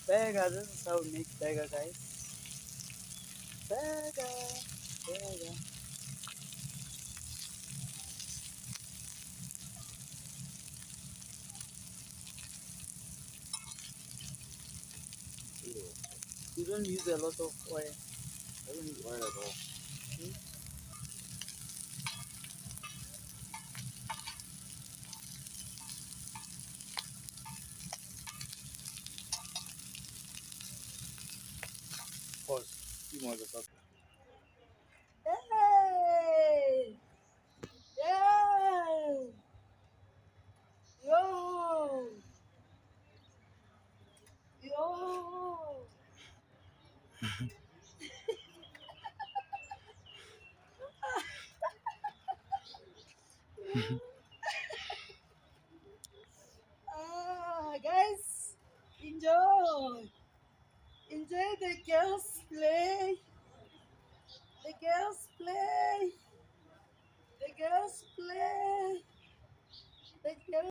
Pega, this is how we make pega, guys. Pega, pega. You don't use a lot of oil. I don't use oil at all. Hmm? Pause. You motherfucker. Hey! Hey! Yo! Yo! Guys, enjoy! Enjoy the girls play! The girls play! The girls play! The girls